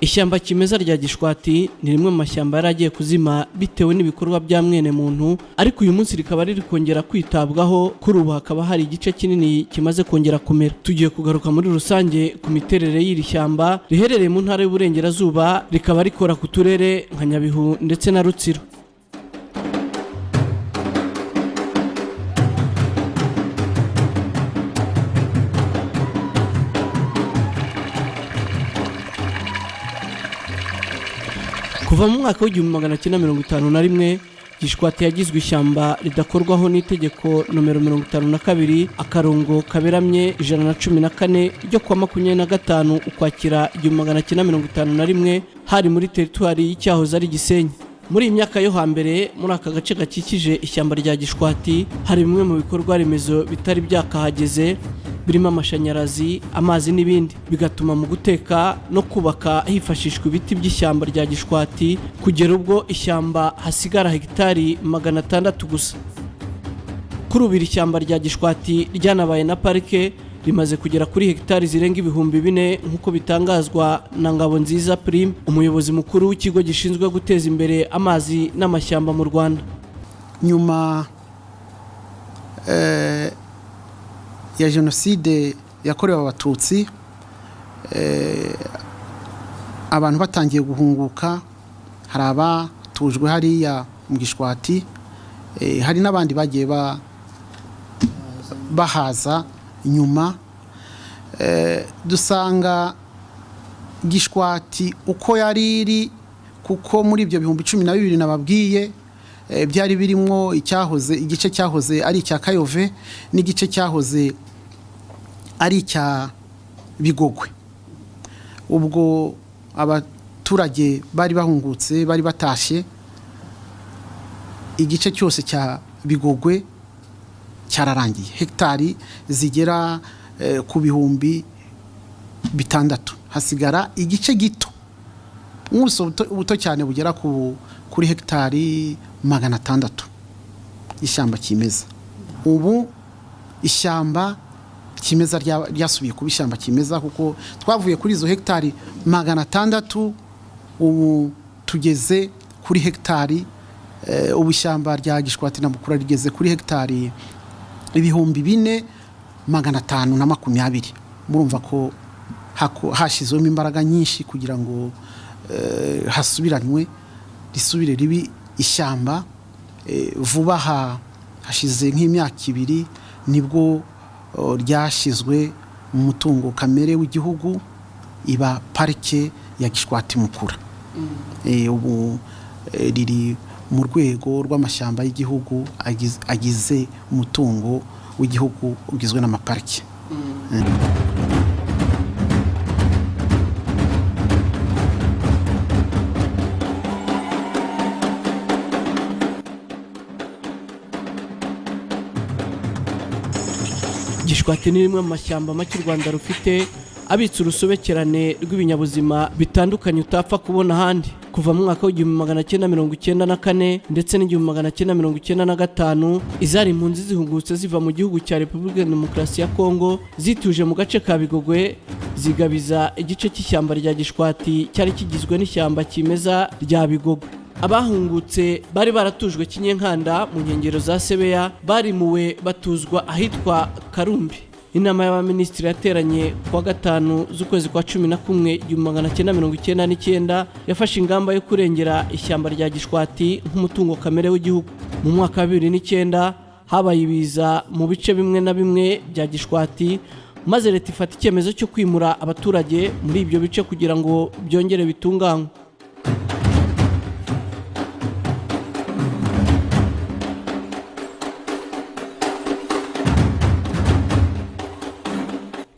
Ishyamba kimeza rya Gishwati ni rimwe mu mashyamba yaragiye kuzima bitewe n'ibikorwa bya mwene muntu, ariko uyu munsi rikaba riri kongera kwitabwaho. Kuri ubu hakaba hari igice kinini kimaze kongera kumera. Tugiye kugaruka muri rusange ku miterere y'iri shyamba riherereye mu ntara y'Uburengerazuba, rikaba rikora ku turere nka Nyabihu ndetse na Rutsiro. Kuva mu mwaka w'1951 Gishwati yagizwe ishyamba ridakorwaho n'itegeko nomero 52 akarongo kaberamye 114 ryo kwa 25 Ukwakira 1951 hari muri teritwari y'icyahoze ari Gisenyi. Muri iyi myaka yo hambere muri aka gace gakikije ishyamba rya Gishwati hari bimwe mu bikorwa remezo bitari byakahageze, birimo amashanyarazi, amazi n'ibindi, bigatuma mu guteka no kubaka hifashishwa ibiti by'ishyamba rya Gishwati kugera ubwo ishyamba hasigara hegitari 600 gusa. Kuri ubu ishyamba rya Gishwati ryanabaye na parike, rimaze kugera kuri hegitari zirenga 4000 nk'uko bitangazwa na Ngabonziza Prime, umuyobozi mukuru w'ikigo gishinzwe guteza imbere amazi n'amashyamba mu Rwanda. Nyuma ya jenoside yakorewe abatutsi, abantu batangiye guhunguka, hari abatujwe hariya mu Gishwati, hari n'abandi bagiye bahaza nyuma. Dusanga Gishwati uko yari iri, kuko muri ibyo 12,000 nababwiye byari birimo igice cyahoze ari icya Kayove n'igice cyahoze ari icya Bigogwe. Ubwo abaturage bari bahungutse, bari batashye, igice cyose cya Bigogwe cyararangiye, hegitari zigera ku 600. Hasigara igice gito, ubuso buto cyane bugera kuri hegitari 600 ishyamba kimeza. Ubu ishyamba kimeza ryasubiye kuba ishyamba kimeza, kuko twavuye kuri izo hegitari 600, ubu tugeze kuri hegitari, ubu ishyamba rya Gishwati na Mukura rigeze kuri hegitari 4,520. Murumva ko hashyizwemo imbaraga nyinshi kugira ngo hasubiranwe, risubire ribi ishyamba. Vuba hashize nk'imyaka 2 nibwo ryashyizwe mu mutungo kamere w'igihugu, iba parike ya Gishwati Mukura. Ubu riri mu rwego rw'amashyamba y'igihugu agize umutungo w'igihugu ugizwe n'amaparike. Gishwati ni rimwe mu mashyamba make u Rwanda rufite, abitse urusobekerane rw'ibinyabuzima bitandukanye utapfa kubona ahandi. Kuva mu mwaka w'1994 ndetse n'1995 izari impunzi zihungutse ziva mu gihugu cya Repubulika Demokarasi ya Kongo zituje mu gace ka Bigogwe, zigabiza igice cy'ishyamba rya Gishwati cyari kigizwe n'ishyamba kimeza rya Bigogwe. Abahungutse bari baratujwe Kinyenkanda mu nkengero za Sebeya, barimuwe batuzwa ahitwa Karumbi. Inama y'abaminisitiri yateranye kuwa 5 z'ukwezi kwa 11 1999 yafashe ingamba yo kurengera ishyamba rya Gishwati nk'umutungo kamere w'igihugu. Mu mwaka wa 2009 habaye ibiza mu bice bimwe na bimwe bya Gishwati, maze leta ifata icyemezo cyo kwimura abaturage muri ibyo bice kugira ngo byongere bitunganywe.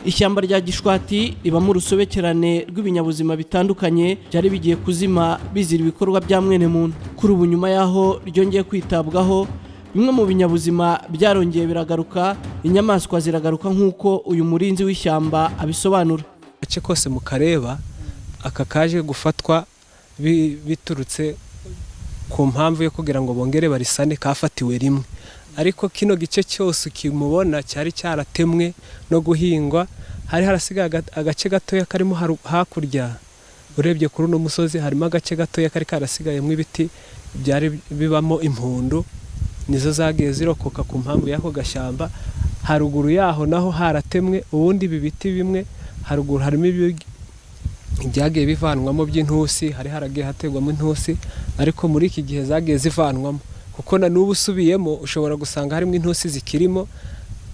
Ishyamba rya Gishwati ribamo urusobekerane rw'ibinyabuzima bitandukanye byari bigiye kuzima bizira ibikorwa bya mwene muntu. Kuri ubu nyuma yaho ryongeye kwitabwaho, bimwe mu binyabuzima byarongeye biragaruka, inyamaswa ziragaruka nk'uko uyu murinzi w'ishyamba abisobanura. Gace kose mu kareba aka kaje gufatwa biturutse ku mpamvu yo kugira ngo bongere barisane, kafatiwe rimwe. Ariko kino gice cyose kimubona cyari cyaratemwe no guhingwa, hari harasigaye agace gatoya karimo hakurya urebye kuri uno musozi harimo agace gatoya kari karasigayemo ibiti byari bibamo impundu, nizo zagiye zirokoka ku mpamvu y'ako gashyamba. Haruguru yaho naho haratemwe, ubundi ibi biti bimwe haruguru harimo ibyagiye bivanwamo by'intusi, hari haragiye hategwamo intusi, ariko muri iki gihe zagiye zivanwamo, kuko na n'ubu usubiyemo ushobora gusanga harimo intusi zikirimo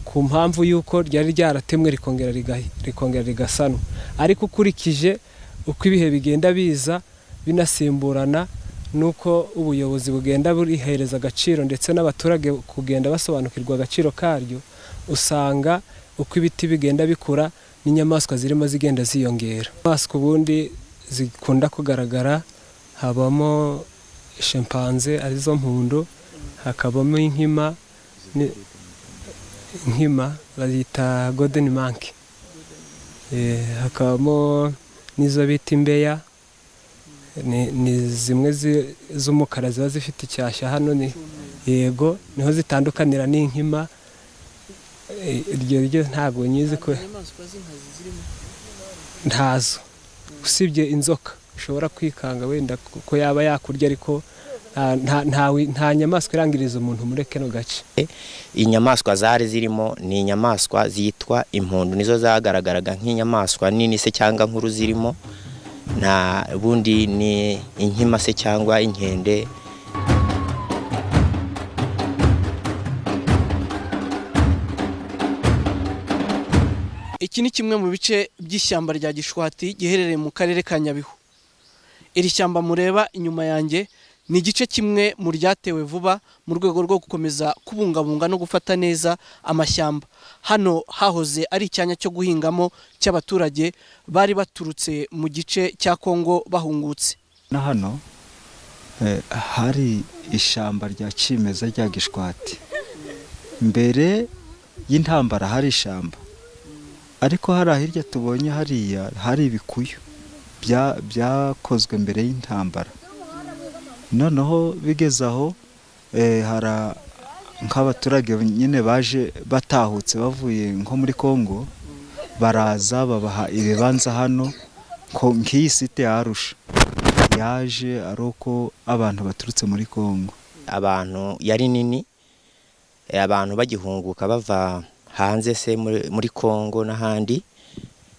ku mpamvu y'uko ryari ryaratemwe rikongera rigasanwa. Ariko ukurikije uko ibihe bigenda biza binasimburana, nuko ubuyobozi bugenda burihereza agaciro ndetse n'abaturage kugenda basobanukirwa agaciro karyo, usanga uko ibiti bigenda bikura n'inyamaswa zirimo zigenda ziyongera. Inyamaswa ubundi zikunda kugaragara habamo chimpanze arizo mpundu, hakabamo inkima bazita golden monkey, hakabamo n'izo bita imbeya, ni zimwe z'umukara ziba zifite icyashya. Hano ni yego niho zitandukanira n'inkima. Iryo ntabwo nyizi ko ntazo, usibye inzoka ushobora kwikanga wenda ko yaba yakurya, ariko nta nyamaswa irangiriza umuntu muri kano gace. Inyamaswa zari zirimo ni inyamaswa zitwa impundu, nizo zagaragaraga nk'inyamaswa nini se cyangwa nkuru zirimo, nta bundi ni inkima se cyangwa inkende. Iki ni kimwe mu bice by'ishyamba rya Gishwati giherereye mu karere ka Nyabihu. Iri shyamba mureba inyuma yanjye ni igice kimwe mu ryatewe vuba mu rwego rwo gukomeza kubungabunga no gufata neza amashyamba. Hano hahoze ari icyanya cyo guhingamo cy'abaturage bari baturutse mu gice cya Kongo bahungutse. Na hano hari ishyamba rya kimeza rya Gishwati. Mbere y'intambara hari ishyamba, ariko hari ahirya tubonye hariya hari ibikuyu byakozwe mbere y'intambara. Noneho bigeze aho nk'abaturage nyine baje batahutse bavuye nko muri Kongo, baraza babaha ibibanza hano nk'iyi site ya Arusha yaje ari uko abantu baturutse muri Kongo. Abantu yari nini, abantu bagihunguka bava hanze se muri Kongo n'ahandi,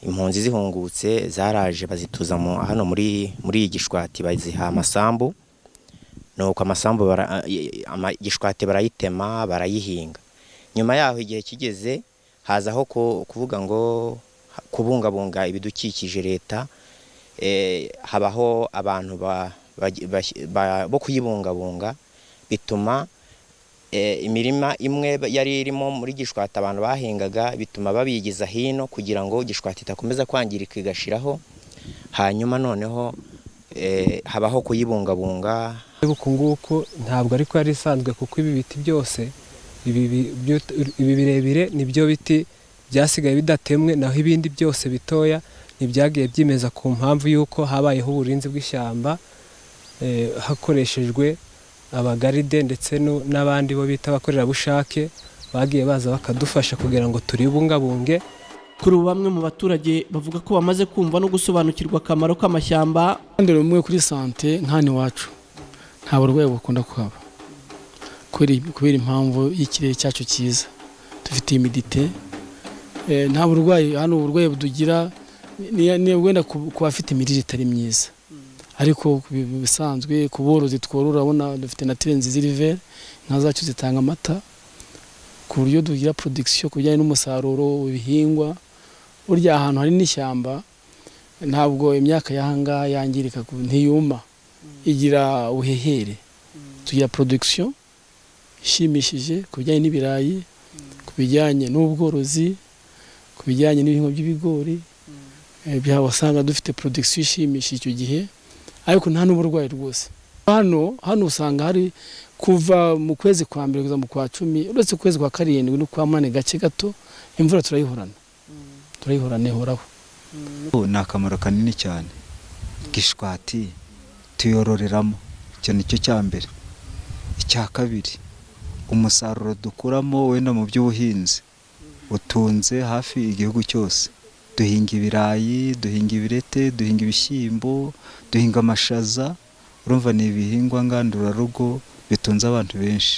impunzi zihungutse zaraje bazituza hano muri Gishwati, baziha amasambu. Nuko amasambu Gishwati barayitema barayihinga. Nyuma yaho igihe kigeze hazaho kuvuga ngo kubungabunga ibidukikije leta, habaho abantu bo kuyibungabunga, bituma imirima imwe yari irimo muri Gishwati abantu bahingaga, bituma babigiza hino kugira ngo Gishwati itakomeza kwangirika igashiraho. Hanyuma noneho habaho kuyibungabunga. Uku nguku ntabwo ariko yari isanzwe, kuko ibi biti byose ibi birebire nibyo biti byasigaye bidatemwe, naho ibindi byose bitoya ntibyagiye byimeza ku mpamvu y'uko habayeho uburinzi bw'ishyamba hakoreshejwe abagaride ndetse n'abandi bo bita abakorerabushake bagiye baza bakadufasha kugira ngo turibungabunge. Kuri ubu bamwe mu baturage bavuga ko bamaze kumva no gusobanukirwa akamaro k'amashyamba. Ndero umwe kuri sante nk'ani wacu nta burwayi bukunda kuhaba kubera impamvu y'ikirere cyacu cyiza, dufite imidite, nta burwayi hano. Uburwayi budugira ni wenda ku bafite imirire itari myiza, ariko bisanzwe ku borozi tworora, urabona dufite nature nziza river, inka zacu zitanga amata, ku buryo tugira production ku bijyanye n'umusaruro w'ibihingwa. Burya ahantu hari n'ishyamba ntabwo imyaka y'ahangaha yangirika, ntiyuma, igira ubuhehere. Tugira production ishimishije ku bijyanye n'ibirayi, ku bijyanye n'ubworozi, ku bijyanye n'ibihingwa by'ibigori, wasanga dufite production ishimishije icyo gihe, ariko nta n'uburwayi rwose. Hano usanga hari kuva mu kwezi kwa mbere kugeza mu kwa 10, uretse kwezi kwa 7 no kwa 8 gace gato, imvura turayihorana ihoraho. Ni akamaro kanini cyane. Gishwati tuyororeramo, icyo nicyo cya mbere. Icya kabiri, umusaruro dukuramo wenda mu by'ubuhinzi utunze hafi igihugu cyose. duhinga ibirayi, duhinga ibirete, duhinga ibishyimbo, duhinga amashaza. Urumva ni ibihingwa ngandurarugo bitunze abantu benshi.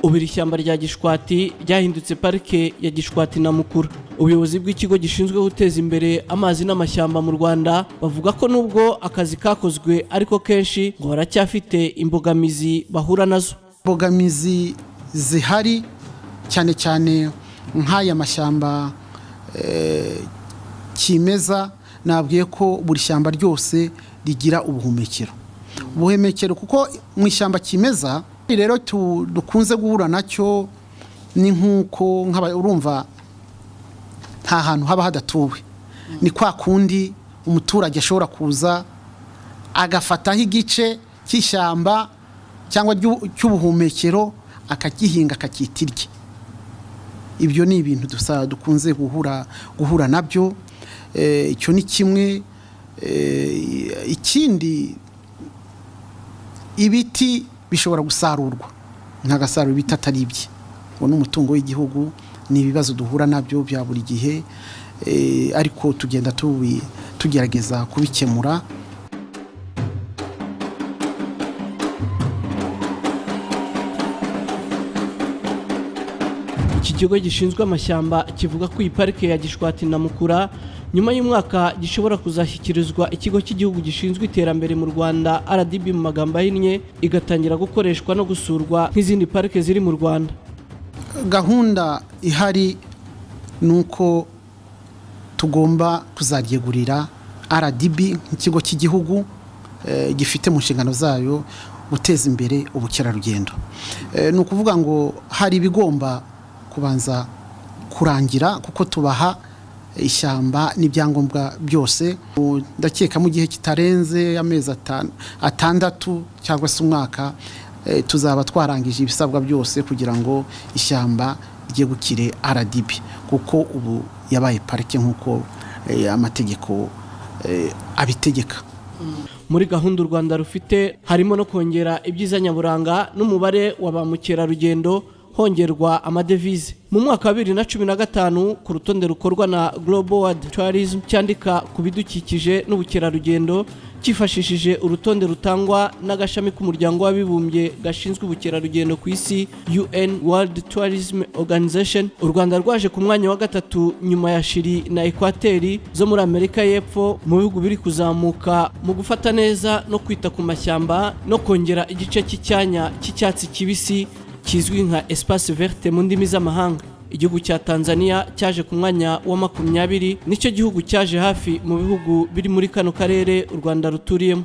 ubu iri shyamba rya Gishwati ryahindutse parike ya Gishwati na Mukura. Ubuyobozi bw'ikigo gishinzwe guteza imbere amazi n'amashyamba mu Rwanda bavuga ko nubwo akazi kakozwe ariko kenshi ngo baracyafite imbogamizi bahura nazo. Imbogamizi zihari cyane cyane nk'aya mashyamba kimeza, nabwiye ko buri shyamba ryose rigira ubuhumekero kuko mu ishyamba kimeza rero dukunze guhura nacyo ni nk'uko urumva nta hantu haba hadatuwe, ni kwa kundi umuturage ashobora kuza agafataho igice cy'ishyamba cyangwa cy'ubuhumekero akagihinga akakitirya. Ibyo ni ibintu dukunze guhura nabyo. Icyo ni kimwe. Ikindi, ibiti bishobora gusarurwa nk'agasarura ibiti atari ibye, ngo n'umutungo w'igihugu. Ni ibibazo duhura nabyo bya buri gihe, ariko tugenda tugerageza kubikemura. Iki kigo gishinzwe amashyamba kivuga ko iyi parike ya Gishwati na Mukura nyuma y'umwaka gishobora kuzashyikirizwa ikigo cy'igihugu gishinzwe iterambere mu Rwanda RDB mu magambo ahinnye, igatangira gukoreshwa no gusurwa nk'izindi parike ziri mu Rwanda. Gahunda ihari nuko tugomba kuzaryegurira RDB nk'ikigo cy'igihugu gifite mu nshingano zayo guteza imbere ubukerarugendo. Ni ukuvuga ngo hari ibigomba kubanza kurangira kuko tubaha ishyamba n'ibyangombwa byose. Ndakeka mu gihe kitarenze amezi 6 cyangwa se umwaka tuzaba twarangije ibisabwa byose kugira ngo ishyamba ryegukire RDB, kuko ubu yabaye parike nk'uko amategeko abitegeka. Muri gahunda u Rwanda rufite harimo no kongera ibyiza nyaburanga n'umubare wa ba mukerarugendo, hongerwa amadevize. Mu mwaka wa 2015 ku rutonde rukorwa na Global World Tourism cyandika ku bidukikije n'ubukerarugendo cyifashishije urutonde rutangwa n'agashami k'umuryango w'abibumbye gashinzwe ubukerarugendo ku isi UN World Tourism Organization, u Rwanda rwaje ku mwanya wa 3 nyuma ya Chili na Equateur zo muri Amerika y'Epfo mu bihugu biri kuzamuka mu gufata neza no kwita ku mashyamba no kongera igice cy'icyanya cy'icyatsi kibisi kizwi nka espace verte mu ndimi z'amahanga. Igihugu cya Tanzania cyaje ku mwanya wa 20, nicyo gihugu cyaje hafi mu bihugu biri muri kano karere u Rwanda ruturiyemo.